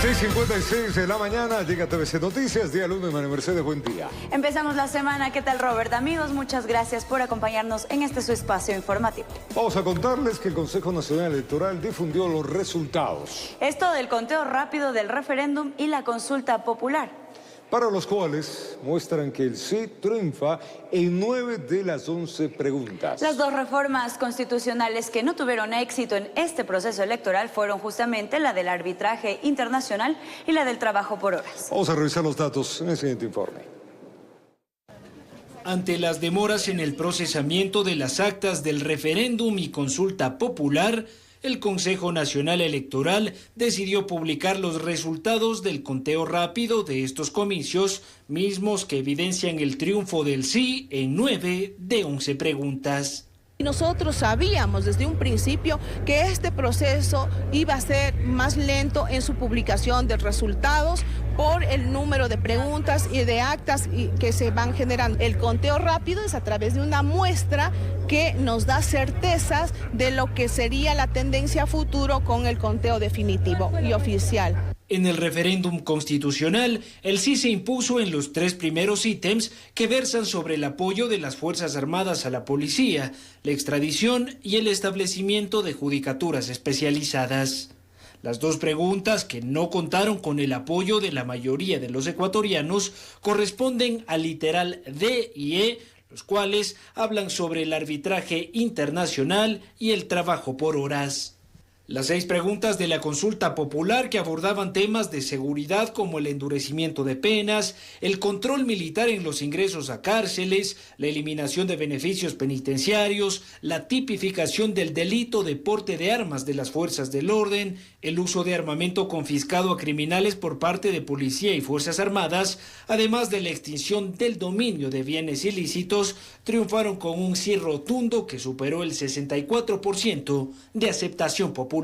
6:56 de la mañana, llega TVC Noticias, día lunes, María Mercedes, buen día. Empezamos la semana, ¿qué tal, Robert? Amigos, muchas gracias por acompañarnos en este su espacio informativo. Vamos a contarles que el Consejo Nacional Electoral difundió los resultados. Esto del conteo rápido del referéndum y la consulta popular. Para los cuales muestran que el sí triunfa en 9 de las 11 preguntas. Las dos reformas constitucionales que no tuvieron éxito en este proceso electoral fueron justamente la del arbitraje internacional y la del trabajo por horas. Vamos a revisar los datos en el siguiente informe. Ante las demoras en el procesamiento de las actas del referéndum y consulta popular, el Consejo Nacional Electoral decidió publicar los resultados del conteo rápido de estos comicios, mismos que evidencian el triunfo del sí en 9 de 11 preguntas. Nosotros sabíamos desde un principio que este proceso iba a ser más lento en su publicación de resultados por el número de preguntas y de actas que se van generando. El conteo rápido es a través de una muestra que nos da certezas de lo que sería la tendencia a futuro con el conteo definitivo y oficial. En el referéndum constitucional, el sí se impuso en los 3 primeros ítems que versan sobre el apoyo de las Fuerzas Armadas a la policía, la extradición y el establecimiento de judicaturas especializadas. Las 2 preguntas que no contaron con el apoyo de la mayoría de los ecuatorianos corresponden al literal D y E, los cuales hablan sobre el arbitraje internacional y el trabajo por horas. Las 6 preguntas de la consulta popular que abordaban temas de seguridad como el endurecimiento de penas, el control militar en los ingresos a cárceles, la eliminación de beneficios penitenciarios, la tipificación del delito de porte de armas de las fuerzas del orden, el uso de armamento confiscado a criminales por parte de policía y fuerzas armadas, además de la extinción del dominio de bienes ilícitos, triunfaron con un sí rotundo que superó el 64% de aceptación popular.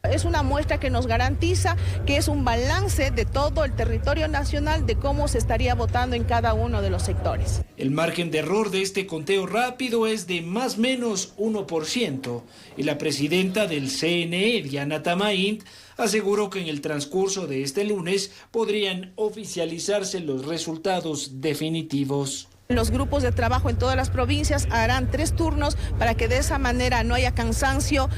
Es una muestra que nos garantiza que es un balance de todo el territorio nacional de cómo se estaría votando en cada uno de los sectores. El margen de error de este conteo rápido es de más o menos 1% y la presidenta del CNE, Diana Tamaint, aseguró que en el transcurso de este lunes podrían oficializarse los resultados definitivos. Los grupos de trabajo en todas las provincias harán 3 turnos para que de esa manera no haya cansancio,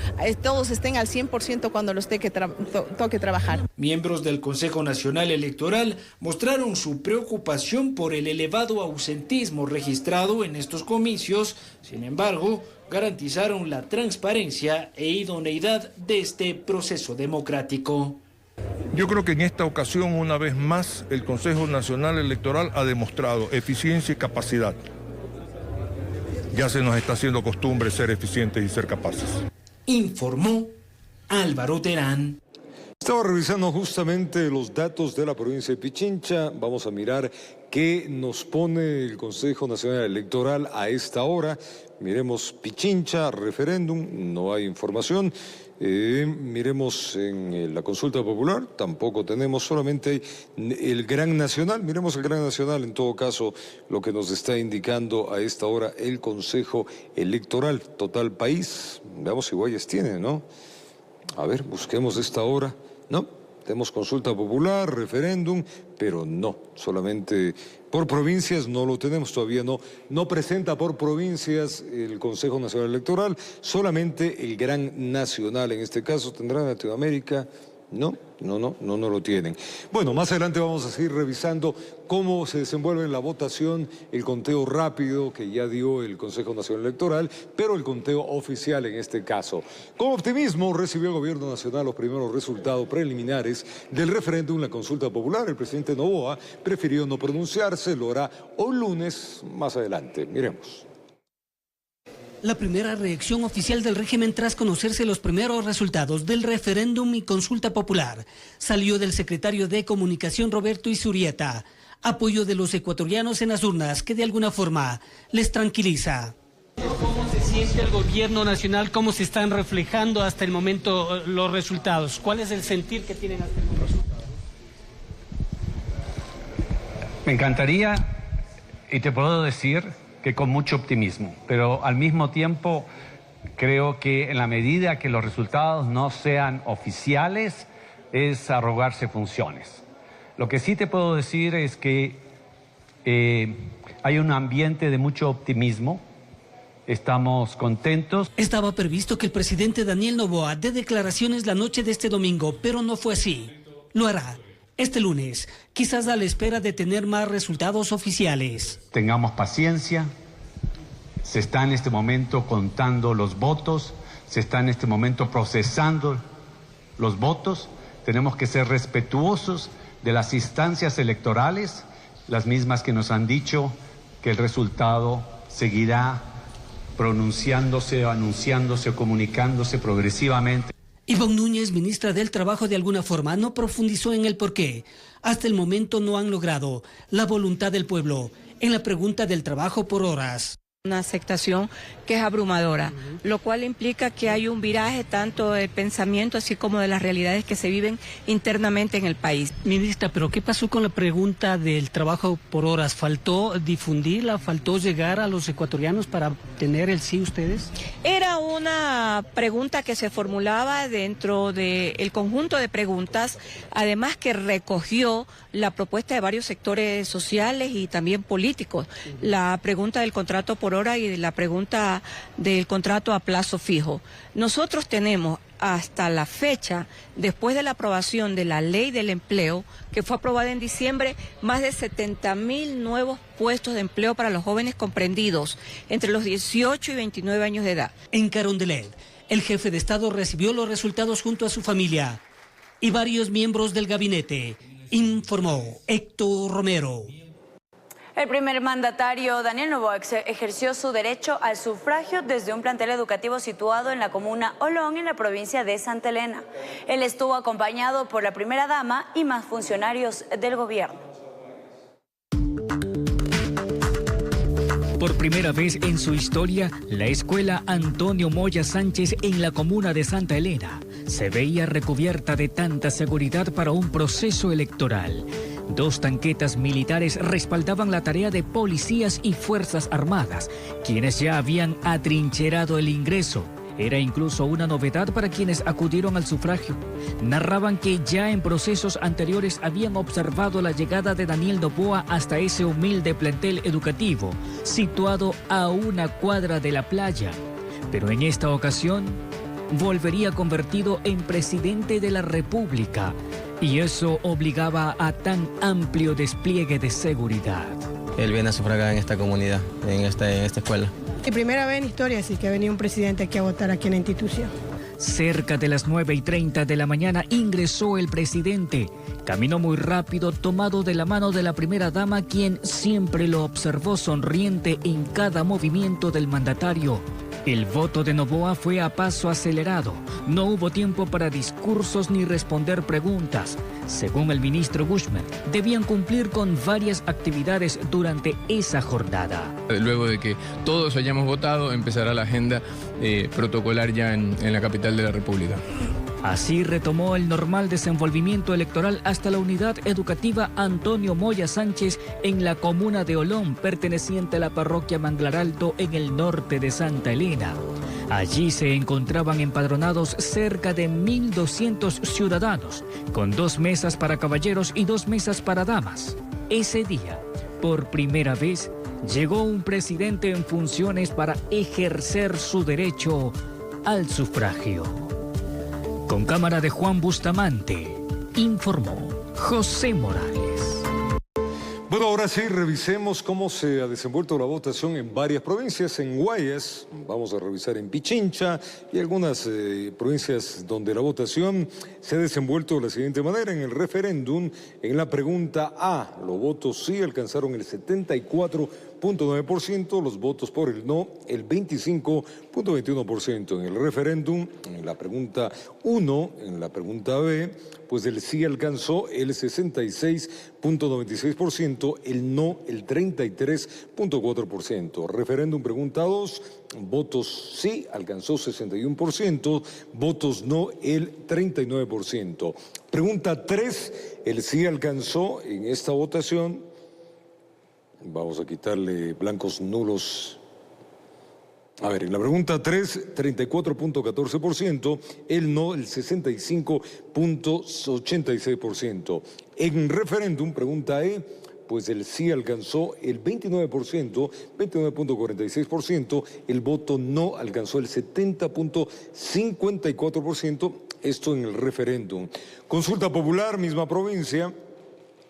todos estén al 100% cuando los toque trabajar. Miembros del Consejo Nacional Electoral mostraron su preocupación por el elevado ausentismo registrado en estos comicios, sin embargo, garantizaron la transparencia e idoneidad de este proceso democrático. Yo creo que en esta ocasión, una vez más, el Consejo Nacional Electoral ha demostrado eficiencia y capacidad. Ya se nos está haciendo costumbre ser eficientes y ser capaces. Informó Álvaro Terán. Estaba revisando justamente los datos de la provincia de Pichincha. Vamos a mirar qué nos pone el Consejo Nacional Electoral a esta hora. Miremos Pichincha, referéndum, no hay información. Miremos en la consulta popular, tampoco tenemos, solamente el Gran Nacional. Miremos el Gran Nacional, en todo caso, lo que nos está indicando a esta hora el Consejo Electoral. Total país, veamos si Guayas tiene, ¿no? A ver, busquemos esta hora, ¿no? Tenemos consulta popular, referéndum, pero no, solamente por provincias no lo tenemos, todavía no presenta por provincias el Consejo Nacional Electoral, solamente el Gran Nacional, en este caso tendrá Latinoamérica. No lo tienen. Bueno, más adelante vamos a seguir revisando cómo se desenvuelve en la votación, el conteo rápido que ya dio el Consejo Nacional Electoral, pero el conteo oficial en este caso. Con optimismo recibió el Gobierno Nacional los primeros resultados preliminares del referéndum en la consulta popular. El presidente Noboa prefirió no pronunciarse, lo hará hoy lunes más adelante. Miremos. La primera reacción oficial del régimen tras conocerse los primeros resultados del referéndum y consulta popular salió del secretario de Comunicación Roberto Izurieta. Apoyo de los ecuatorianos en las urnas que de alguna forma les tranquiliza. ¿Cómo se siente el gobierno nacional? ¿Cómo se están reflejando hasta el momento los resultados? ¿Cuál es el sentir que tienen hasta el momento? Me encantaría, y te puedo decir que con mucho optimismo, pero al mismo tiempo creo que en la medida que los resultados no sean oficiales, es arrogarse funciones. Lo que sí te puedo decir es que hay un ambiente de mucho optimismo. Estamos contentos. Estaba previsto que el presidente Daniel Noboa dé declaraciones la noche de este domingo, pero no fue así. Lo hará este lunes, quizás a la espera de tener más resultados oficiales. Tengamos paciencia. Se está en este momento contando los votos, se está en este momento procesando los votos. Tenemos que ser respetuosos de las instancias electorales, las mismas que nos han dicho que el resultado seguirá pronunciándose, anunciándose o comunicándose progresivamente. Ivonne Núñez, ministra del Trabajo, de alguna forma no profundizó en el porqué. Hasta el momento no han logrado la voluntad del pueblo en la pregunta del trabajo por horas. Una aceptación que es abrumadora, lo cual implica que hay un viraje tanto del pensamiento así como de las realidades que se viven internamente en el país. Ministra, ¿pero qué pasó con la pregunta del trabajo por horas? ¿Faltó difundirla? ¿Faltó llegar a los ecuatorianos para tener el sí ustedes? Era una pregunta que se formulaba dentro del conjunto de preguntas, además que recogió la propuesta de varios sectores sociales y también políticos, la pregunta del contrato por hora y la pregunta del contrato a plazo fijo. Nosotros tenemos hasta la fecha, después de la aprobación de la ley del empleo, que fue aprobada en diciembre, más de 70.000 nuevos puestos de empleo para los jóvenes comprendidos entre los 18 y 29 años de edad. En Carondelet, el jefe de Estado recibió los resultados junto a su familia y varios miembros del gabinete, informó Héctor Romero. El primer mandatario, Daniel Noboa, ejerció su derecho al sufragio desde un plantel educativo situado en la comuna Olón, en la provincia de Santa Elena. Él estuvo acompañado por la primera dama y más funcionarios del gobierno. Por primera vez en su historia, la escuela Antonio Moya Sánchez en la comuna de Santa Elena se veía recubierta de tanta seguridad para un proceso electoral. 2 tanquetas militares respaldaban la tarea de policías y fuerzas armadas, quienes ya habían atrincherado el ingreso. Era incluso una novedad para quienes acudieron al sufragio. Narraban que ya en procesos anteriores habían observado la llegada de Daniel Noboa hasta ese humilde plantel educativo, situado a una cuadra de la playa. Pero en esta ocasión, volvería convertido en presidente de la República, y eso obligaba a tan amplio despliegue de seguridad. Él viene a sufragar en esta comunidad, en esta escuela. Y primera vez en historia sí que ha venido un presidente aquí a votar aquí en la institución. Cerca de las 9:30 de la mañana ingresó el presidente. Caminó muy rápido, tomado de la mano de la primera dama, quien siempre lo observó sonriente en cada movimiento del mandatario. El voto de Noboa fue a paso acelerado. No hubo tiempo para discursos ni responder preguntas. Según el ministro Bushman, debían cumplir con varias actividades durante esa jornada. Luego de que todos hayamos votado, empezará la agenda protocolar ya en la capital de la República. Así retomó el normal desenvolvimiento electoral hasta la unidad educativa Antonio Moya Sánchez en la comuna de Olón, perteneciente a la parroquia Manglar Alto en el norte de Santa Elena. Allí se encontraban empadronados cerca de 1.200 ciudadanos, con 2 mesas para caballeros y 2 mesas para damas. Ese día, por primera vez, llegó un presidente en funciones para ejercer su derecho al sufragio. Con cámara de Juan Bustamante, informó José Morales. Bueno, ahora sí, revisemos cómo se ha desenvuelto la votación en varias provincias. En Guayas, vamos a revisar en Pichincha y algunas provincias donde la votación se ha desenvuelto de la siguiente manera. En el referéndum, en la pregunta A, los votos sí alcanzaron el 74.9%, los votos por el no, el 25.21%. En el referéndum, en la pregunta 1, en la pregunta B, pues el sí alcanzó el 66.96%, el no el 33.4%. Referéndum pregunta 2, votos sí alcanzó 61%, votos no el 39%. Pregunta 3, el sí alcanzó en esta votación, vamos a quitarle blancos nulos A ver, en la pregunta 3, 34.14%, el no, el 65.86%. En referéndum, pregunta E, pues el sí alcanzó el 29%, 29.46%, el voto no alcanzó el 70.54%, esto en el referéndum. Consulta popular, misma provincia.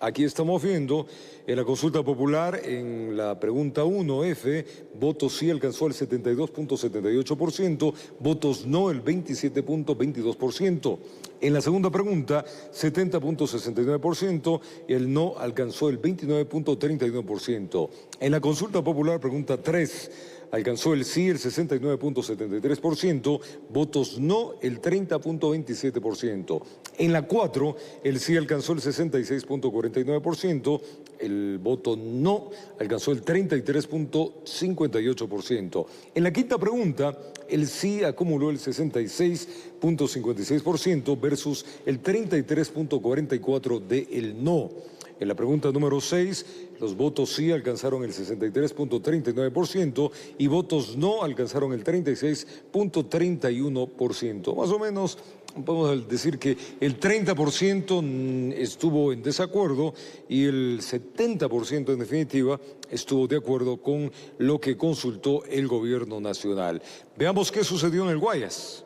Aquí estamos viendo en la consulta popular, en la pregunta 1F, votos sí alcanzó el 72.78%, votos no el 27.22%. En la segunda pregunta, 70.69%, el no alcanzó el 29.31%. En la consulta popular, pregunta 3, alcanzó el sí el 69.73%, votos no el 30.27%. En la 4, el sí alcanzó el 66.49%, el voto no alcanzó el 33.58%. En la quinta pregunta, el sí acumuló el 66.56% versus el 33.44% del no. En la pregunta número 6, los votos sí alcanzaron el 63.39% y votos no alcanzaron el 36.31%. Más o menos, podemos decir que el 30% estuvo en desacuerdo y el 70% en definitiva estuvo de acuerdo con lo que consultó el gobierno nacional. Veamos qué sucedió en el Guayas.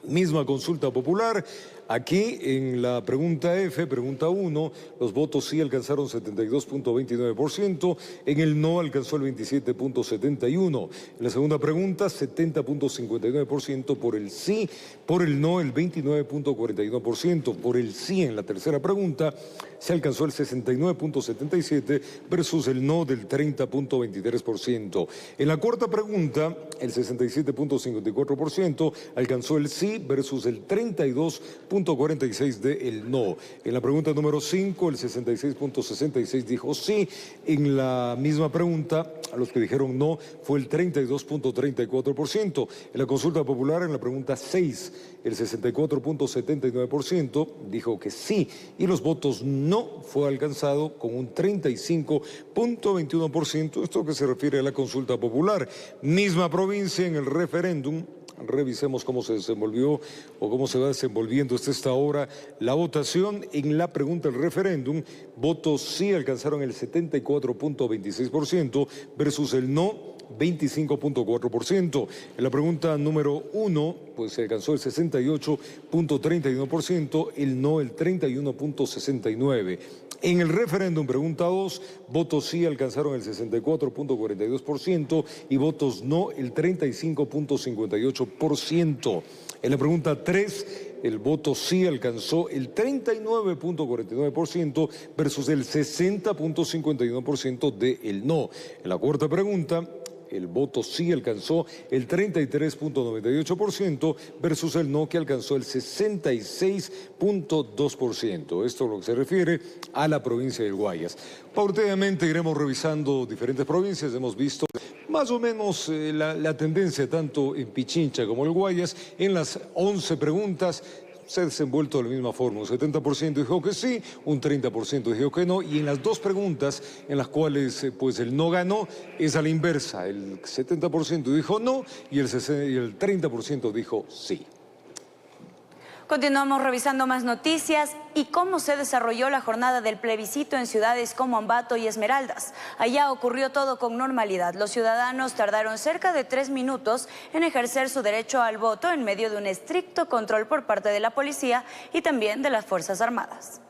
Misma consulta popular. Aquí en la pregunta F, pregunta 1, los votos sí alcanzaron 72.29%, en el no alcanzó el 27.71%. En la segunda pregunta, 70.59% por el sí, por el no el 29.41%, por el sí en la tercera pregunta se alcanzó el 69.77% versus el no del 30.23%. En la cuarta pregunta, el 67.54% alcanzó el sí versus el 32.46% del no. En la pregunta número 5, el 66.66% dijo sí. En la misma pregunta, a los que dijeron no, fue el 32.34%. En la consulta popular, en la pregunta 6, el 64.79% dijo que sí y los votos no fue alcanzado con un 35.21%, esto que se refiere a la consulta popular. Misma provincia en el referéndum. Revisemos cómo se desenvolvió o cómo se va desenvolviendo hasta esta hora la votación. En la pregunta del referéndum, votos sí alcanzaron el 74.26% versus el no 25.4%. En la pregunta número 1, pues se alcanzó el 68.31%, el no el 31.69%. En el referéndum, pregunta 2, votos sí alcanzaron el 64.42% y votos no el 35.58%. En la pregunta 3, el voto sí alcanzó el 39.49% versus el 60.51% del no. En la cuarta pregunta, el voto sí alcanzó el 33.98% versus el no, que alcanzó el 66.2%. Esto es lo que se refiere a la provincia del Guayas. Paulatinamente iremos revisando diferentes provincias. Hemos visto más o menos la tendencia tanto en Pichincha como el Guayas. En las 11 preguntas se ha desenvuelto de la misma forma. Un 70% dijo que sí, un 30% dijo que no, y en las dos preguntas en las cuales pues el no ganó es a la inversa. El 70% dijo no y el 30% dijo sí. Continuamos revisando más noticias y cómo se desarrolló la jornada del plebiscito en ciudades como Ambato y Esmeraldas. Allá ocurrió todo con normalidad. Los ciudadanos tardaron cerca de 3 minutos en ejercer su derecho al voto en medio de un estricto control por parte de la policía y también de las Fuerzas Armadas.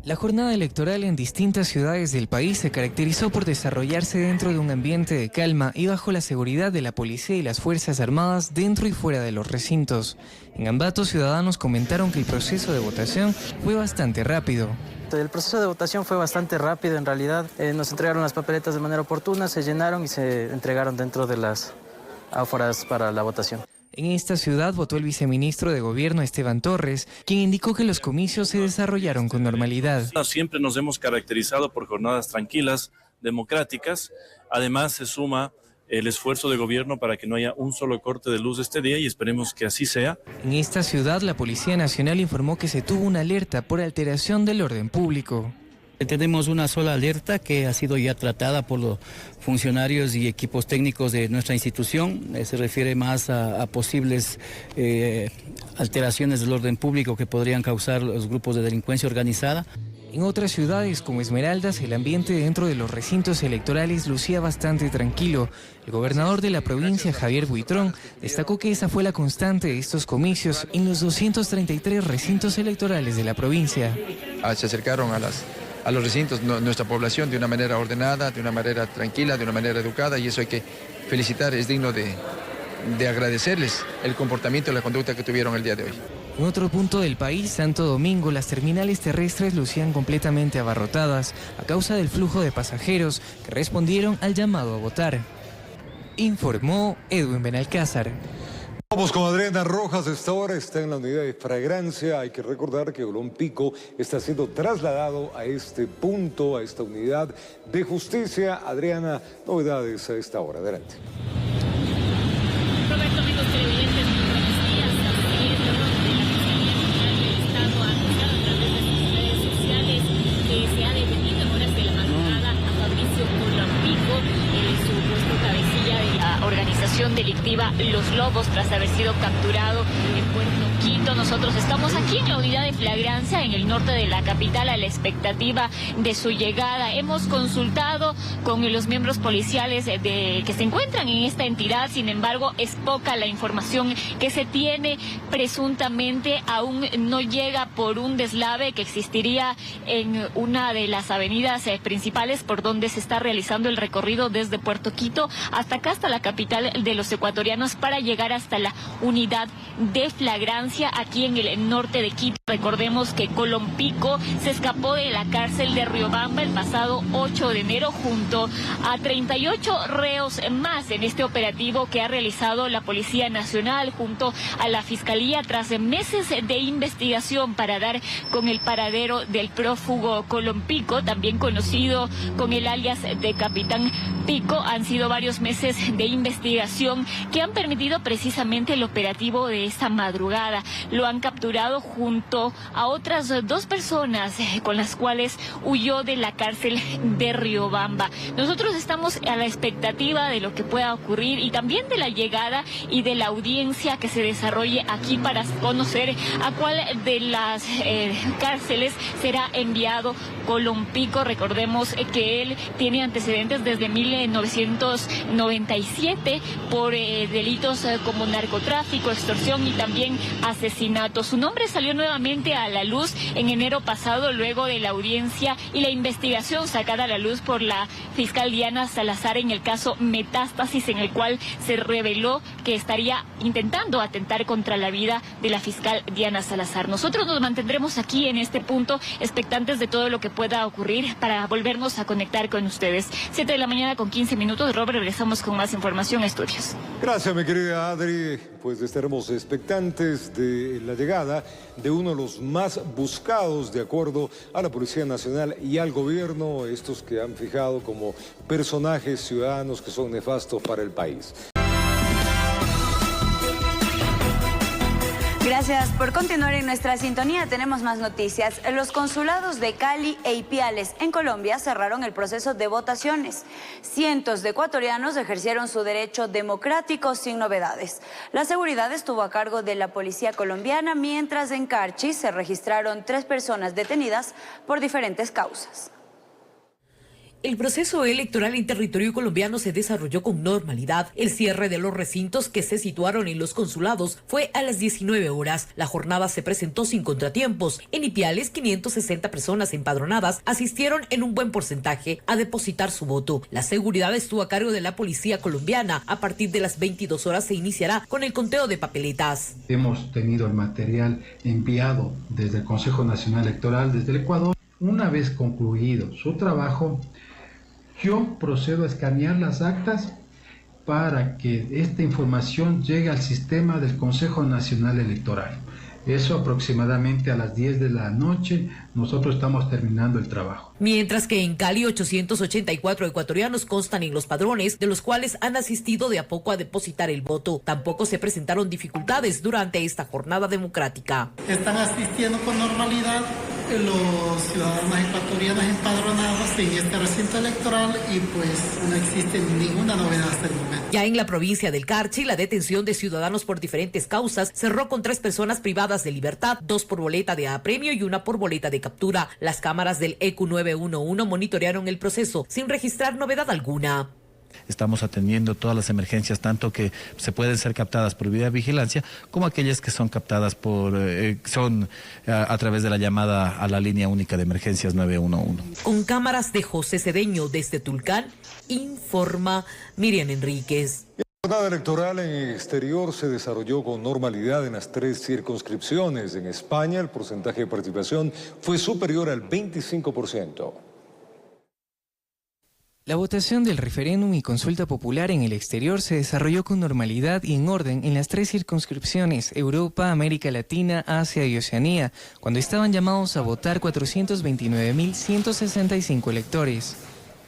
La jornada electoral en distintas ciudades del país se caracterizó por desarrollarse dentro de un ambiente de calma y bajo la seguridad de la policía y las Fuerzas Armadas dentro y fuera de los recintos. En Ambato, ciudadanos comentaron que el proceso de votación fue bastante rápido. El proceso de votación fue bastante rápido, en realidad. Nos entregaron las papeletas de manera oportuna, se llenaron y se entregaron dentro de las áforas para la votación. En esta ciudad votó el viceministro de Gobierno Esteban Torres, quien indicó que los comicios se desarrollaron con normalidad. Siempre nos hemos caracterizado por jornadas tranquilas, democráticas. Además, se suma el esfuerzo de gobierno para que no haya un solo corte de luz este día y esperemos que así sea. En esta ciudad, la Policía Nacional informó que se tuvo una alerta por alteración del orden público. Tenemos una sola alerta que ha sido ya tratada por los funcionarios y equipos técnicos de nuestra institución. Se refiere más a posibles alteraciones del orden público que podrían causar los grupos de delincuencia organizada. En otras ciudades como Esmeraldas, el ambiente dentro de los recintos electorales lucía bastante tranquilo. El gobernador de la provincia, Javier Buitrón, destacó que esa fue la constante de estos comicios en los 233 recintos electorales de la provincia. Se acercaron a los recintos nuestra población de una manera ordenada, de una manera tranquila, de una manera educada, y eso hay que felicitar, es digno de agradecerles el comportamiento y la conducta que tuvieron el día de hoy. En otro punto del país, Santo Domingo, las terminales terrestres lucían completamente abarrotadas a causa del flujo de pasajeros que respondieron al llamado a votar. Informó Edwin Benalcázar. Vamos con Adriana Rojas, esta hora está en la unidad de Flagrancia. Hay que recordar que Colón Pico está siendo trasladado a este punto, a esta unidad de justicia. Adriana, novedades a esta hora, adelante. Roberto, amigos televidentes, muy buenos días. Así es, luego de la Fiscalía General del Estado ha anunciado a través de sus redes sociales que se ha detenido en horas de la madrugada a Fabricio Colón Pico, el supuesto cabecilla de la organización delictiva Los Lobos, tras haber sido capturado en Puerto Quito. Nosotros estamos aquí en la unidad de Flagrancia, en el norte de la capital, a la expectativa de su llegada. Hemos consultado con los miembros policiales que se encuentran en esta entidad, sin embargo, es poca la información que se tiene. Presuntamente aún no llega por un deslave que existiría en una de las avenidas principales por donde se está realizando el recorrido desde Puerto Quito hasta acá, hasta la capital de los ecuatorianos, para llegar hasta la unidad de Flagrancia aquí en el norte de Quito. Recordemos que Colón Pico se escapó de la cárcel de Riobamba el pasado 8 de enero junto a 38 reos más en este operativo que ha realizado la Policía Nacional junto a la Fiscalía tras meses de investigación para dar con el paradero del prófugo Colón Pico, también conocido con el alias de Capitán Pico. Han sido varios meses de investigación que han permitido precisamente el operativo de esta madrugada. Lo han capturado junto a otras 2 personas con las cuales huyó de la cárcel de Riobamba. Nosotros estamos a la expectativa de lo que pueda ocurrir y también de la llegada y de la audiencia que se desarrolle aquí para conocer a cuál de las cárceles será enviado Colón Pico. Recordemos que él tiene antecedentes desde 1997 por delitos como narcotráfico, extorsión y también asesinato. Su nombre salió nuevamente a la luz en enero pasado luego de la audiencia y la investigación sacada a la luz por la fiscal Diana Salazar en el caso Metástasis, en el cual se reveló que estaría intentando atentar contra la vida de la fiscal Diana Salazar. Nosotros nos mantendremos aquí en este punto expectantes de todo lo que pueda ocurrir para volvernos a conectar con ustedes. 7 de la mañana con 15 minutos. Robert, regresamos con más información a estudios. Gracias, mi querida Adri. Pues estaremos expectantes de la llegada de uno de los más buscados de acuerdo a la Policía Nacional y al gobierno, estos que han fijado como personajes ciudadanos que son nefastos para el país. Gracias por continuar en nuestra sintonía. Tenemos más noticias. Los consulados de Cali e Ipiales en Colombia cerraron el proceso de votaciones. Cientos de ecuatorianos ejercieron su derecho democrático sin novedades. La seguridad estuvo a cargo de la policía colombiana, mientras en Carchi se registraron 3 personas detenidas por diferentes causas. El proceso electoral en territorio colombiano se desarrolló con normalidad. El cierre de los recintos que se situaron en los consulados fue a las 19 horas. La jornada se presentó sin contratiempos. En Ipiales, 560 personas empadronadas asistieron en un buen porcentaje a depositar su voto. La seguridad estuvo a cargo de la policía colombiana. A partir de las 22 horas se iniciará con el conteo de papeletas. Hemos tenido el material enviado desde el Consejo Nacional Electoral, desde el Ecuador. Una vez concluido su trabajo, yo procedo a escanear las actas para que esta información llegue al sistema del Consejo Nacional Electoral. Eso aproximadamente a las 10 de la noche, nosotros estamos terminando el trabajo. Mientras que en Cali 884 ecuatorianos constan en los padrones, de los cuales han asistido de a poco a depositar el voto. Tampoco se presentaron dificultades durante esta jornada democrática. Están asistiendo con normalidad los ciudadanos ecuatorianos empadronados en este recinto electoral y pues no existe ninguna novedad hasta el momento. Ya en la provincia del Carchi, la detención de ciudadanos por diferentes causas cerró con 3 personas privadas de libertad, 2 por boleta de apremio y 1 por boleta de captura. Las cámaras del EQ 911 monitorearon el proceso sin registrar novedad alguna. Estamos atendiendo todas las emergencias, tanto que se pueden ser captadas por videovigilancia, como aquellas que son captadas a través de la llamada a la línea única de emergencias 911. Con cámaras de José Cedeño desde Tulcán, informa Miriam Enríquez. La jornada electoral en el exterior se desarrolló con normalidad en las 3 circunscripciones. En España, el porcentaje de participación fue superior al 25%. La votación del referéndum y consulta popular en el exterior se desarrolló con normalidad y en orden en las 3 circunscripciones, Europa, América Latina, Asia y Oceanía, cuando estaban llamados a votar 429.165 electores.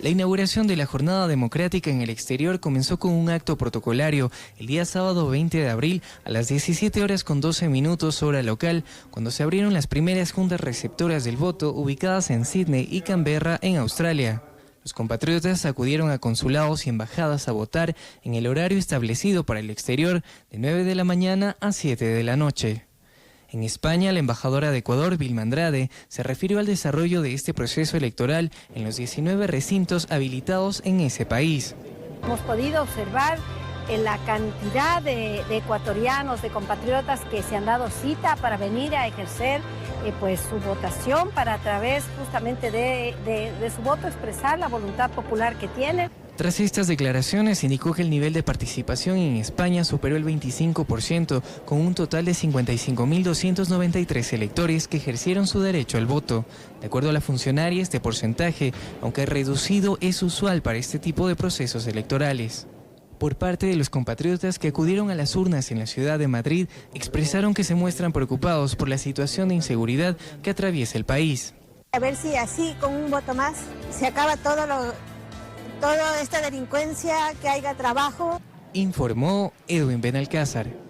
La inauguración de la jornada democrática en el exterior comenzó con un acto protocolario el día sábado 20 de abril a las 17:12 hora local, cuando se abrieron las primeras juntas receptoras del voto ubicadas en Sídney y Canberra, en Australia. Los compatriotas acudieron a consulados y embajadas a votar en el horario establecido para el exterior de 9 de la mañana a 7 de la noche. En España, la embajadora de Ecuador, Vilma Andrade, se refirió al desarrollo de este proceso electoral en los 19 recintos habilitados en ese país. Hemos podido observar la cantidad de ecuatorianos, de compatriotas que se han dado cita para venir a ejercer pues su votación, para a través justamente de su voto expresar la voluntad popular que tienen. Tras estas declaraciones, indicó que el nivel de participación en España superó el 25%, con un total de 55.293 electores que ejercieron su derecho al voto. De acuerdo a la funcionaria, este porcentaje, aunque reducido, es usual para este tipo de procesos electorales. Por parte de los compatriotas que acudieron a las urnas en la ciudad de Madrid, expresaron que se muestran preocupados por la situación de inseguridad que atraviesa el país. A ver si así, con un voto más, se acaba toda esta delincuencia, que haya trabajo. Informó Edwin Benalcázar.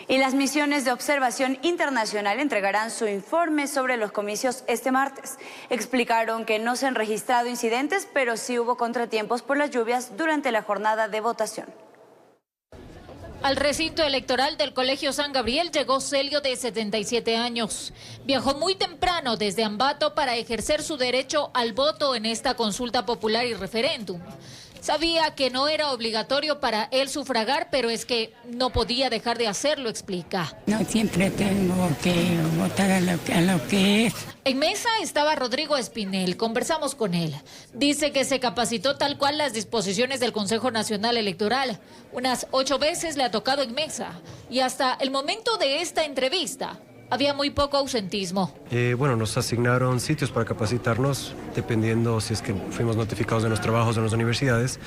Y las misiones de observación internacional entregarán su informe sobre los comicios este martes. Explicaron que no se han registrado incidentes, pero sí hubo contratiempos por las lluvias durante la jornada de votación. Al recinto electoral del Colegio San Gabriel llegó Celio, de 77 años. Viajó muy temprano desde Ambato para ejercer su derecho al voto en esta consulta popular y referéndum. Sabía que no era obligatorio para él sufragar, pero es que no podía dejar de hacerlo, explica. No siempre tengo que votar a lo que es. En mesa estaba Rodrigo Espinel, conversamos con él. Dice que se capacitó tal cual las disposiciones del Consejo Nacional Electoral. Unas 8 veces le ha tocado en mesa. Y hasta el momento de esta entrevista había muy poco ausentismo. Nos asignaron sitios para capacitarnos, dependiendo si es que fuimos notificados de los trabajos de las universidades,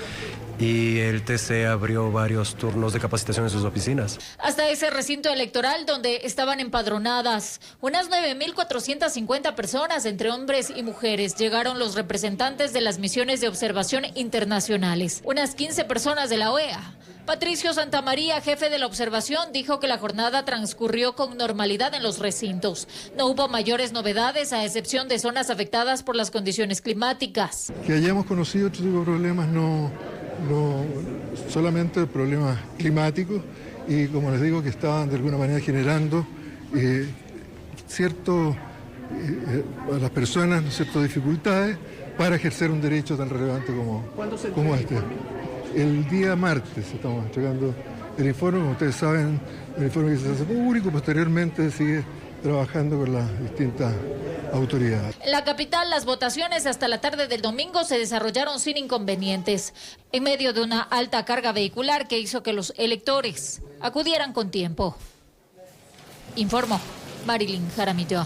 y el TC abrió varios turnos de capacitación en sus oficinas. Hasta ese recinto electoral donde estaban empadronadas unas 9.450 personas, entre hombres y mujeres, llegaron los representantes de las misiones de observación internacionales, unas 15 personas de la OEA. Patricio Santamaría, jefe de la observación, dijo que la jornada transcurrió con normalidad en los recintos. No hubo mayores novedades, a excepción de zonas afectadas por las condiciones climáticas. Que hayamos conocido otro tipo de problemas, no solamente problemas climáticos, y como les digo, que estaban de alguna manera generando a las personas ciertas dificultades para ejercer un derecho tan relevante como este. El día martes estamos entregando el informe, como ustedes saben, el informe que se hace público, posteriormente sigue trabajando con las distintas autoridades. En la capital, las votaciones hasta la tarde del domingo se desarrollaron sin inconvenientes, en medio de una alta carga vehicular que hizo que los electores acudieran con tiempo. Informó Marilyn Jaramillo.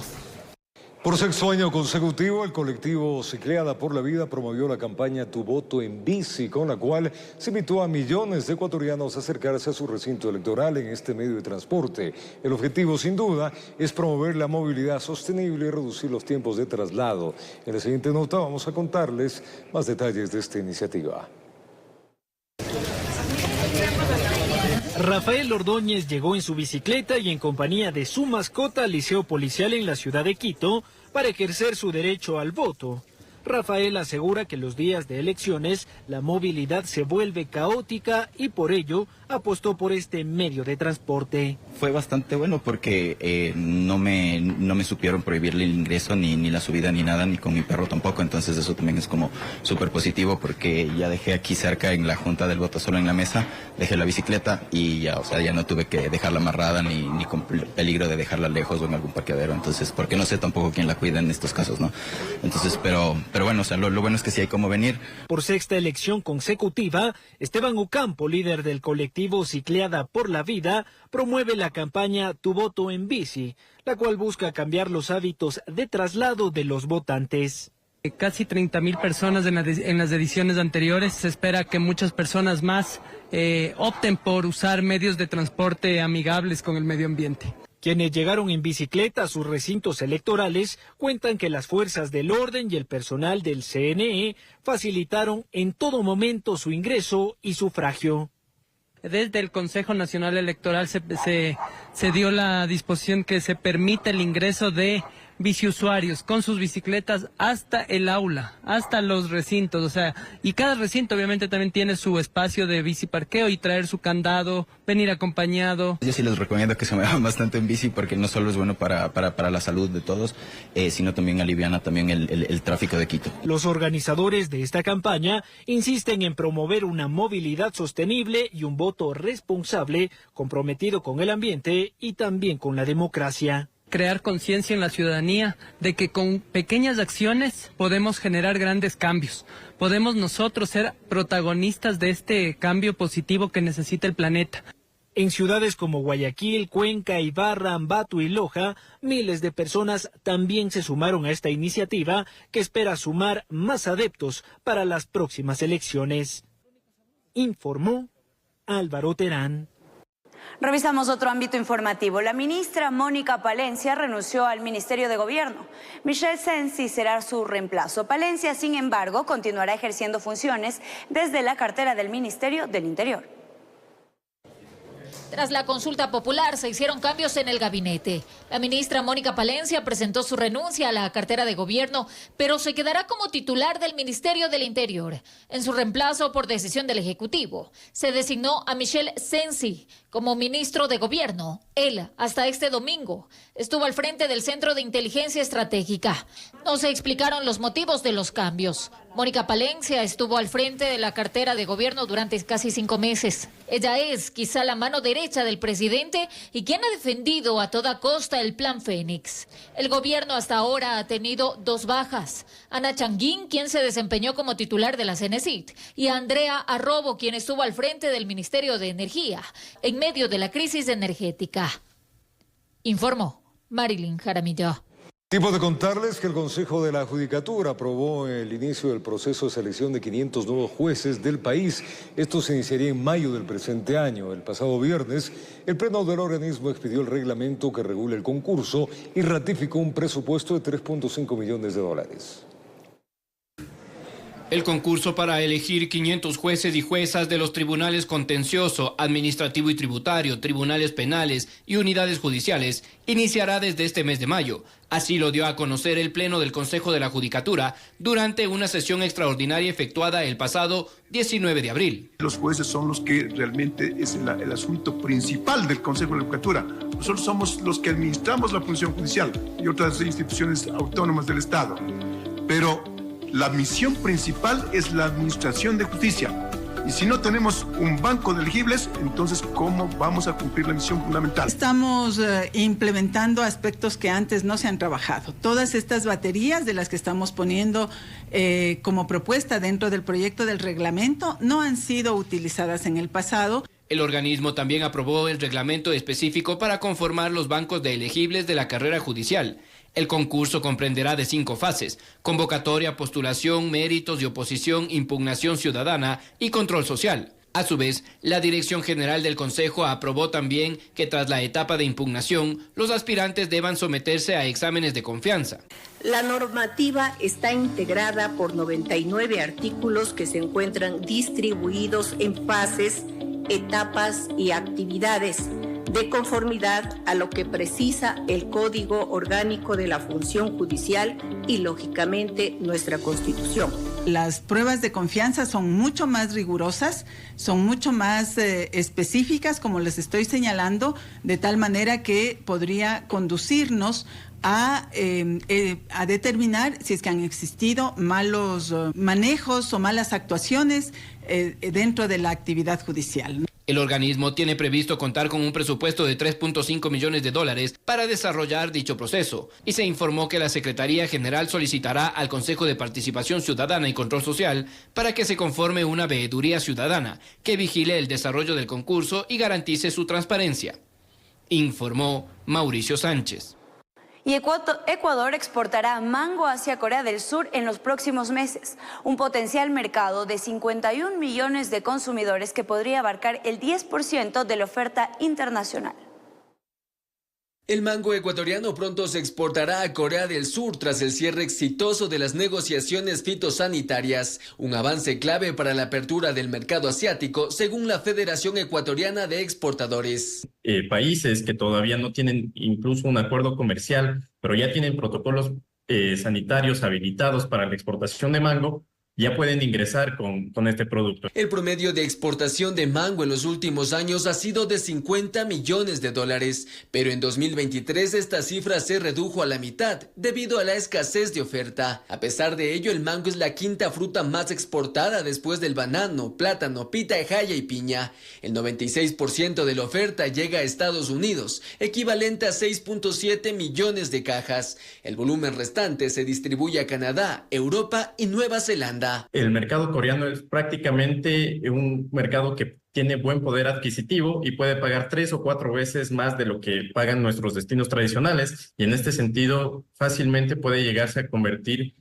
Por 6º año consecutivo, el colectivo Cicleada por la Vida promovió la campaña Tu Voto en Bici, con la cual se invitó a millones de ecuatorianos a acercarse a su recinto electoral en este medio de transporte. El objetivo, sin duda, es promover la movilidad sostenible y reducir los tiempos de traslado. En la siguiente nota vamos a contarles más detalles de esta iniciativa. Rafael Ordóñez llegó en su bicicleta y en compañía de su mascota al liceo policial en la ciudad de Quito para ejercer su derecho al voto. Rafael asegura que los días de elecciones la movilidad se vuelve caótica y por ello apostó por este medio de transporte. Fue bastante bueno porque no me supieron prohibirle el ingreso ni la subida ni nada, ni con mi perro tampoco, entonces eso también es como súper positivo porque ya dejé aquí cerca en la junta del voto solo en la mesa, dejé la bicicleta y ya, o sea, ya no tuve que dejarla amarrada ni con peligro de dejarla lejos o en algún parqueadero, entonces porque no sé tampoco quién la cuida en estos casos, ¿no? Entonces, pero bueno, o sea, lo bueno es que sí hay cómo venir. Por sexta elección consecutiva, Esteban Ocampo, líder del colectivo Cicleada por la Vida, promueve la campaña Tu voto en bici, la cual busca cambiar los hábitos de traslado de los votantes. Casi 30.000 personas en las ediciones anteriores. Se espera que muchas personas más opten por usar medios de transporte amigables con el medio ambiente. Quienes llegaron en bicicleta a sus recintos electorales cuentan que las fuerzas del orden y el personal del CNE facilitaron en todo momento su ingreso y sufragio. Desde el Consejo Nacional Electoral se dio la disposición que se permite el ingreso de biciusuarios con sus bicicletas hasta el aula, hasta los recintos, o sea, y cada recinto obviamente también tiene su espacio de biciparqueo y traer su candado, venir acompañado. Yo sí les recomiendo que se muevan bastante en bici porque no solo es bueno para la salud de todos, sino también aliviana también el tráfico de Quito. Los organizadores de esta campaña insisten en promover una movilidad sostenible y un voto responsable, comprometido con el ambiente y también con la democracia. Crear conciencia en la ciudadanía de que con pequeñas acciones podemos generar grandes cambios. Podemos nosotros ser protagonistas de este cambio positivo que necesita el planeta. En ciudades como Guayaquil, Cuenca, Ibarra, Ambato y Loja, miles de personas también se sumaron a esta iniciativa que espera sumar más adeptos para las próximas elecciones. Informó Álvaro Terán. Revisamos otro ámbito informativo. La ministra Mónica Palencia renunció al Ministerio de Gobierno. Michelle Sensi será su reemplazo. Palencia, sin embargo, continuará ejerciendo funciones desde la cartera del Ministerio del Interior. Tras la consulta popular se hicieron cambios en el gabinete. La ministra Mónica Palencia presentó su renuncia a la cartera de gobierno, pero se quedará como titular del Ministerio del Interior. En su reemplazo, por decisión del Ejecutivo, se designó a Michelle Sensi como ministro de gobierno. Él, hasta este domingo, estuvo al frente del Centro de Inteligencia Estratégica. No se explicaron los motivos de los cambios. Mónica Palencia estuvo al frente de la cartera de gobierno durante casi 5 meses. Ella es quizá la mano derecha del presidente y quien ha defendido a toda costa el Plan Fénix. El gobierno hasta ahora ha tenido 2 bajas. Ana Changuín, quien se desempeñó como titular de la CENESID, y a Andrea Arrobo, quien estuvo al frente del Ministerio de Energía en medio de la crisis energética. Informó Marilyn Jaramillo. Tiempo de contarles que el Consejo de la Judicatura aprobó el inicio del proceso de selección de 500 nuevos jueces del país. Esto se iniciaría en mayo del presente año. El pasado viernes, el Pleno del organismo expidió el reglamento que regula el concurso y ratificó un presupuesto de $3.5 millones. El concurso para elegir 500 jueces y juezas de los tribunales contencioso, administrativo y tributario, tribunales penales y unidades judiciales iniciará desde este mes de mayo. Así lo dio a conocer el Pleno del Consejo de la Judicatura durante una sesión extraordinaria efectuada el pasado 19 de abril. Los jueces son los que realmente es el asunto principal del Consejo de la Judicatura. Nosotros somos los que administramos la función judicial y otras instituciones autónomas del Estado. Pero la misión principal es la administración de justicia. Y si no tenemos un banco de elegibles, entonces ¿cómo vamos a cumplir la misión fundamental? Estamos implementando aspectos que antes no se han trabajado. Todas estas baterías de las que estamos poniendo como propuesta dentro del proyecto del reglamento no han sido utilizadas en el pasado. El organismo también aprobó el reglamento específico para conformar los bancos de elegibles de la carrera judicial. El concurso comprenderá de 5 fases: convocatoria, postulación, méritos de oposición, impugnación ciudadana y control social. A su vez, la Dirección General del Consejo aprobó también que tras la etapa de impugnación, los aspirantes deban someterse a exámenes de confianza. La normativa está integrada por 99 artículos que se encuentran distribuidos en fases etapas y actividades de conformidad a lo que precisa el Código Orgánico de la Función Judicial y, lógicamente, nuestra Constitución. Las pruebas de confianza son mucho más rigurosas, son mucho más específicas, como les estoy señalando, de tal manera que podría conducirnos a determinar si es que han existido malos manejos o malas actuaciones dentro de la actividad judicial. El organismo tiene previsto contar con un presupuesto de $3.5 millones para desarrollar dicho proceso, y se informó que la Secretaría General solicitará al Consejo de Participación Ciudadana y Control Social para que se conforme una veeduría ciudadana que vigile el desarrollo del concurso y garantice su transparencia, informó Mauricio Sánchez. Y Ecuador exportará mango hacia Corea del Sur en los próximos meses, un potencial mercado de 51 millones de consumidores que podría abarcar el 10% de la oferta internacional. El mango ecuatoriano pronto se exportará a Corea del Sur tras el cierre exitoso de las negociaciones fitosanitarias, un avance clave para la apertura del mercado asiático, según la Federación Ecuatoriana de Exportadores. Países que todavía no tienen incluso un acuerdo comercial, pero ya tienen protocolos sanitarios habilitados para la exportación de mango, ya pueden ingresar con este producto. El promedio de exportación de mango en los últimos años ha sido de $50 millones, pero en 2023 esta cifra se redujo a la mitad debido a la escasez de oferta. A pesar de ello, el mango es la quinta fruta más exportada después del banano, plátano, pitahaya y piña. El 96% de la oferta llega a Estados Unidos, equivalente a 6.7 millones de cajas. El volumen restante se distribuye a Canadá, Europa y Nueva Zelanda. El mercado coreano es prácticamente un mercado que tiene buen poder adquisitivo y puede pagar 3 o 4 veces más de lo que pagan nuestros destinos tradicionales, y en este sentido fácilmente puede llegarse a convertir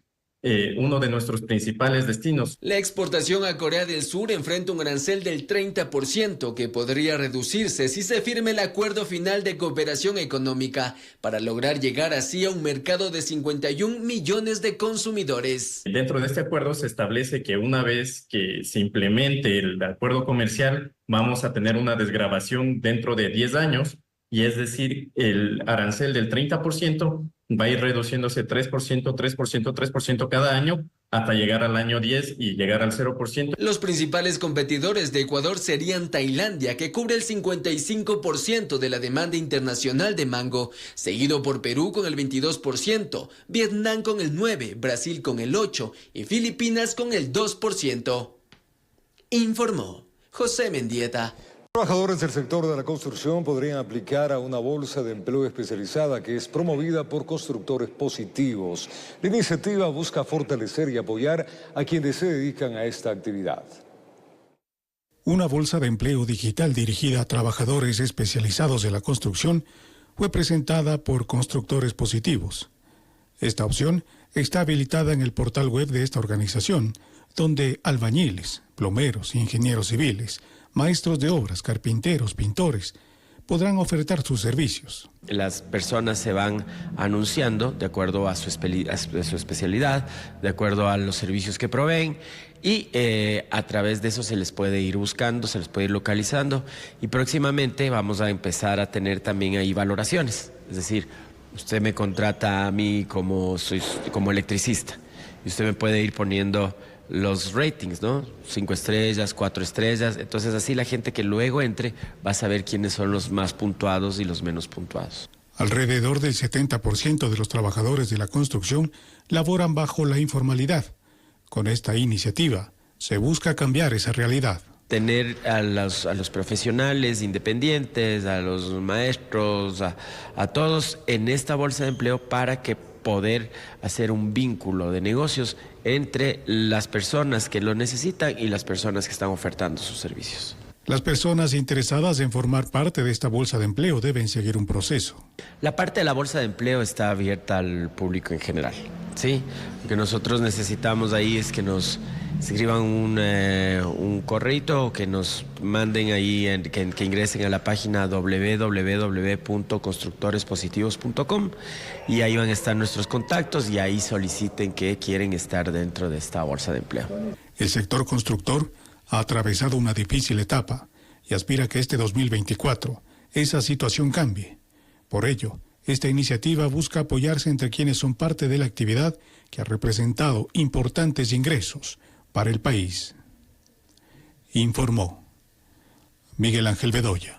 uno de nuestros principales destinos. La exportación a Corea del Sur enfrenta un arancel del 30% que podría reducirse si se firme el acuerdo final de cooperación económica para lograr llegar así a un mercado de 51 millones de consumidores. Dentro de este acuerdo se establece que una vez que se implemente el acuerdo comercial vamos a tener una desgravación dentro de 10 años, y es decir, el arancel del 30% va a ir reduciéndose 3%, 3%, 3% cada año hasta llegar al año 10 y llegar al 0%. Los principales competidores de Ecuador serían Tailandia, que cubre el 55% de la demanda internacional de mango, seguido por Perú con el 22%, Vietnam con el 9%, Brasil con el 8% y Filipinas con el 2%. Informó José Mendieta. Trabajadores del sector de la construcción podrían aplicar a una bolsa de empleo especializada que es promovida por Constructores Positivos. La iniciativa busca fortalecer y apoyar a quienes se dedican a esta actividad. Una bolsa de empleo digital dirigida a trabajadores especializados de la construcción fue presentada por Constructores Positivos. Esta opción está habilitada en el portal web de esta organización, donde albañiles, plomeros, ingenieros civiles, maestros de obras, carpinteros, pintores, podrán ofertar sus servicios. Las personas se van anunciando de acuerdo a su especialidad, de acuerdo a los servicios que proveen, y a través de eso se les puede ir buscando, se les puede ir localizando, y próximamente vamos a empezar a tener también ahí valoraciones. Es decir, usted me contrata a mí como electricista, y usted me puede ir poniendo los ratings, ¿no? 5 estrellas, 4 estrellas. Entonces así la gente que luego entre va a saber quiénes son los más puntuados y los menos puntuados. Alrededor del 70% de los trabajadores de la construcción laboran bajo la informalidad. Con esta iniciativa se busca cambiar esa realidad. Tener a los profesionales independientes, a los maestros, a todos en esta bolsa de empleo para que poder hacer un vínculo de negocios entre las personas que lo necesitan y las personas que están ofertando sus servicios. Las personas interesadas en formar parte de esta bolsa de empleo deben seguir un proceso. La parte de la bolsa de empleo está abierta al público en general, ¿sí? Lo que nosotros necesitamos ahí es que nos escriban un correito o que nos manden ahí, que ingresen a la página www.constructorespositivos.com, y ahí van a estar nuestros contactos y ahí soliciten que quieren estar dentro de esta bolsa de empleo. El sector constructor ha atravesado una difícil etapa y aspira que este 2024 esa situación cambie. Por ello, esta iniciativa busca apoyarse entre quienes son parte de la actividad que ha representado importantes ingresos para el país. Informó Miguel Ángel Bedoya.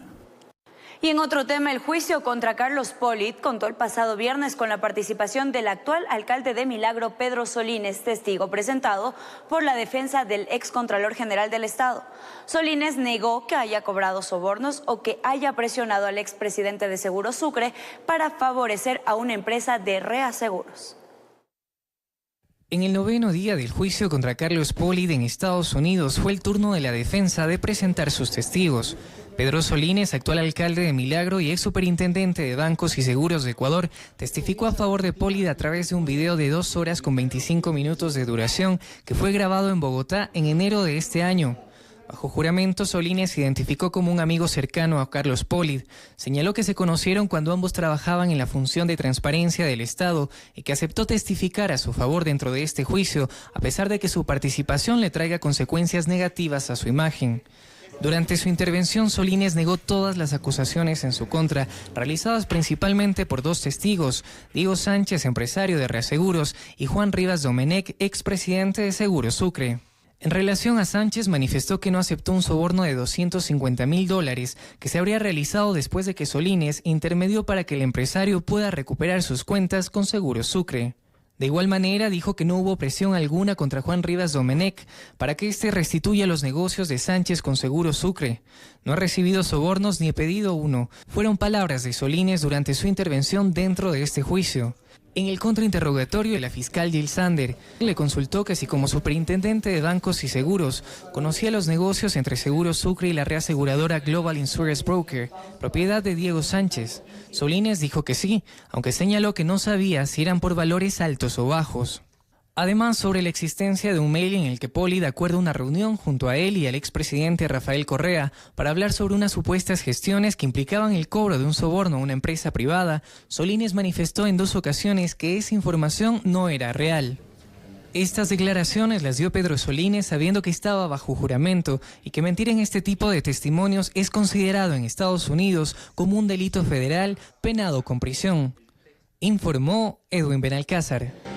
Y en otro tema, el juicio contra Carlos Polit contó el pasado viernes con la participación del actual alcalde de Milagro, Pedro Solínez, testigo presentado por la defensa del excontralor general del Estado. Solínez negó que haya cobrado sobornos o que haya presionado al expresidente de Seguros Sucre para favorecer a una empresa de reaseguros. En el 9º día del juicio contra Carlos Polit en Estados Unidos fue el turno de la defensa de presentar sus testigos. Pedro Solínez, actual alcalde de Milagro y ex superintendente de Bancos y Seguros de Ecuador, testificó a favor de Polit a través de un video de 2 horas con 25 minutos de duración que fue grabado en Bogotá en enero de este año. Bajo juramento, Solínez se identificó como un amigo cercano a Carlos Polit. Señaló que se conocieron cuando ambos trabajaban en la función de transparencia del Estado y que aceptó testificar a su favor dentro de este juicio, a pesar de que su participación le traiga consecuencias negativas a su imagen. Durante su intervención, Solínez negó todas las acusaciones en su contra, realizadas principalmente por 2 testigos, Diego Sánchez, empresario de reaseguros, y Juan Rivas Domenech, expresidente de Seguros Sucre. En relación a Sánchez, manifestó que no aceptó un soborno de $250.000 que se habría realizado después de que Solínez intermedió para que el empresario pueda recuperar sus cuentas con Seguros Sucre. De igual manera, dijo que no hubo presión alguna contra Juan Rivas Domenech para que éste restituya los negocios de Sánchez con Seguros Sucre. No ha recibido sobornos ni he pedido uno. Fueron palabras de Solínez durante su intervención dentro de este juicio. En el contrainterrogatorio, la fiscal Jill Sander le consultó que si como superintendente de bancos y seguros conocía los negocios entre Seguros Sucre y la reaseguradora Global Insurance Broker, propiedad de Diego Sánchez. Solínez dijo que sí, aunque señaló que no sabía si eran por valores altos o bajos. Además, sobre la existencia de un mail en el que Polit acuerda una reunión junto a él y al expresidente Rafael Correa para hablar sobre unas supuestas gestiones que implicaban el cobro de un soborno a una empresa privada, Solínez manifestó en 2 ocasiones que esa información no era real. Estas declaraciones las dio Pedro Solínez sabiendo que estaba bajo juramento y que mentir en este tipo de testimonios es considerado en Estados Unidos como un delito federal penado con prisión. Informó Edwin Benalcázar.